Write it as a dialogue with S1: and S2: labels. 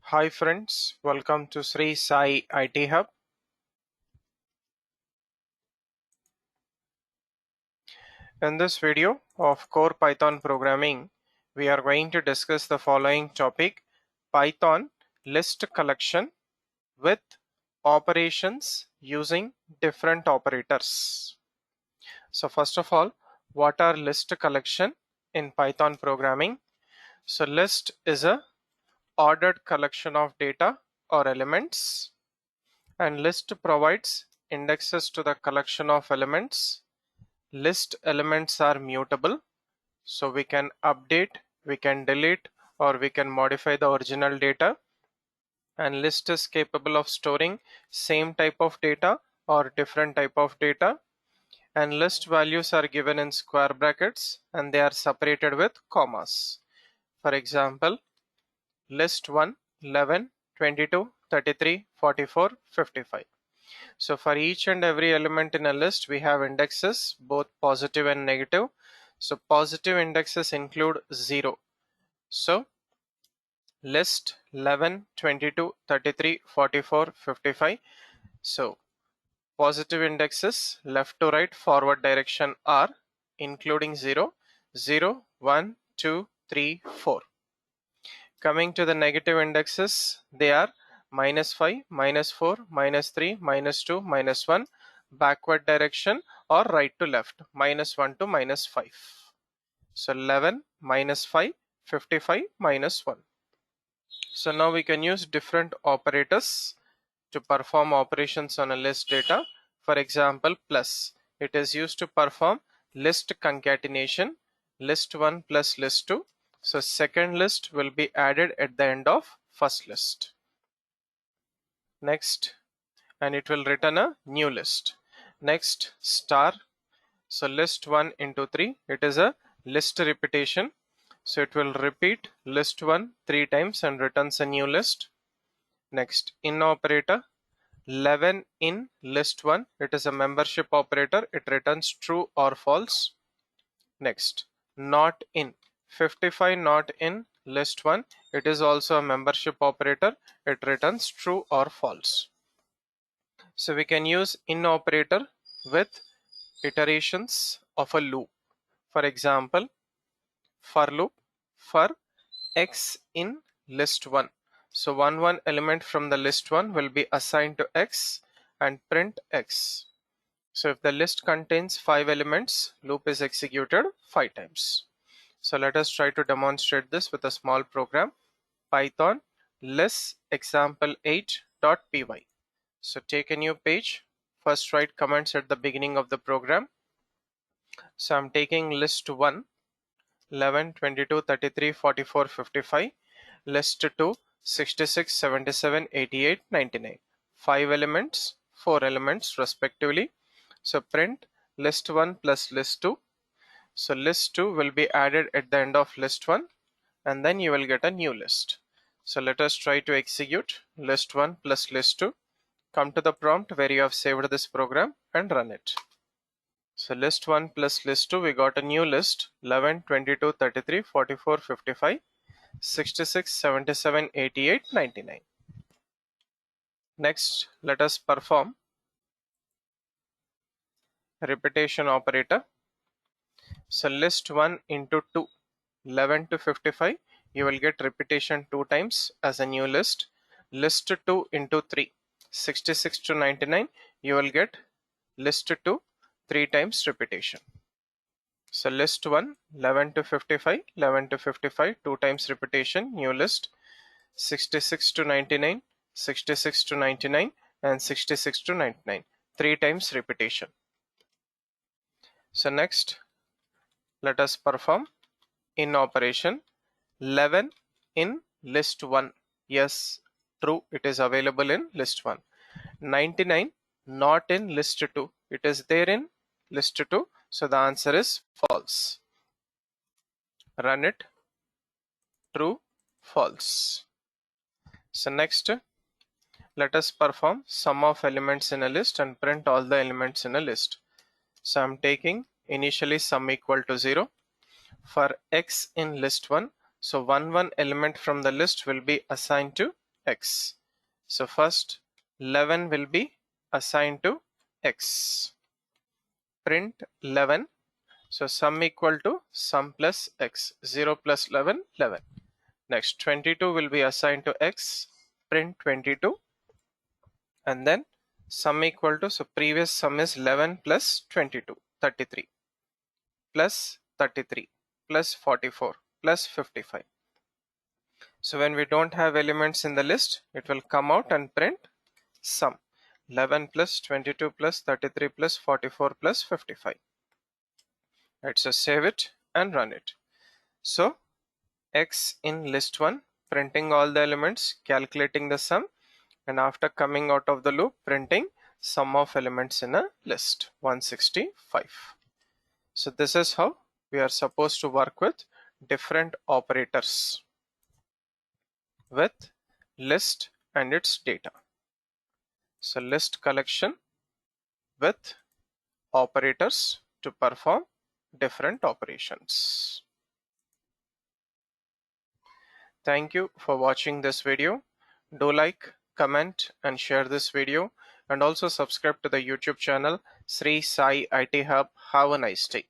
S1: Hi friends, welcome to Srisai IT Hub. In this video of Core Python Programming, we are going to discuss the following topic: Python list collection with operations using different operators. So first of all, what are list collection in Python programming? So list is a ordered collection of data or elements, and list provides indexes to the collection of elements. List elements are mutable, so we can update, we can delete, or we can modify the original data. And list is capable of storing same type of data or different type of data. And list values are given in square brackets and they are separated with commas. For example, list 1, 11, 22, 33, 44, 55. So for each and every element in a list, we have indexes, both positive and negative. So positive indexes include 0. So list 11, 22, 33, 44, 55. So positive indexes left to right forward direction are including 0, 0, 1, 2, 3, 4. Coming to the negative indexes, they are -5, -4, -3, -2, -1, backward direction or right to left, -1 to -5. So 11, -5, 55, -1. So now we can use different operators to perform operations on a list data. For example, plus. It is used to perform list concatenation, list 1 plus list 2. So second list will be added at the end of first list. Next, and it will return a new list. Next, star. So list 1 into 3, it is a list repetition. So it will repeat list 1 3 times and returns a new list. Next, in operator. 11 in list 1, it is a membership operator, it returns true or false. Next, not in. 55 not in list 1, it is also a membership operator, it returns true or false. So we can use in operator with iterations of a loop. For example, for loop for x in list 1. So one element from the list 1 will be assigned to x and print x. So if the list contains 5 elements, loop is executed 5 times. So let us try to demonstrate this with a small program. Python list example8.py. So take a new page. First write comments at the beginning of the program. So I'm taking list 1, 11, 22, 33, 44, 55. List 2, 66, 77, 88, 99. 5 elements, 4 elements respectively. So print list 1 plus list 2. So list 2 will be added at the end of list 1 and then you will get a new list. So let us try to execute list 1 plus list 2. Come to the prompt where you have saved this program and run it. So list 1 plus list 2, we got a new list 11, 22, 33, 44, 55, 66, 77, 88, 99. Next, let us perform repetition operator. So list 1 into 2, 11 to 55, you will get repetition 2 times as a new list. List 2 into 3, 66 to 99, you will get list 2 3 times repetition. So list 1, 11 to 55, 11 to 55, 2 times repetition, new list. 66 to 99, 66 to 99, and 66 to 99, 3 times repetition. So next, let us perform in operation. 11 in list 1. Yes, true, it is available in list 1. 99 not in list 2. It is there in list 2. So the answer is false. Run it. True, false. So next, let us perform sum of elements in a list and print all the elements in a list. So I'm taking initially sum equal to 0. For x in list 1, so one element from the list will be assigned to x. So first 11 will be assigned to x. Print 11. So sum equal to sum plus x. 0 plus 11, 11. Next 22 will be assigned to x. Print 22. And then sum equal to, so previous sum is 11 plus 22, 33, plus 33, plus 44, plus 55. So when we don't have elements in the list, it will come out and print sum. 11 plus 22 plus 33 plus 44 plus 55. Let's just save it and run it. So x in list 1, printing all the elements, calculating the sum, and after coming out of the loop, printing sum of elements in a list 165. So this is how we are supposed to work with different operators with list and its data. So list collection with operators to perform different operations. Thank you for watching this video. Do like, comment and share this video, and also subscribe to the YouTube channel Sri Sai IT Hub. Have a nice day.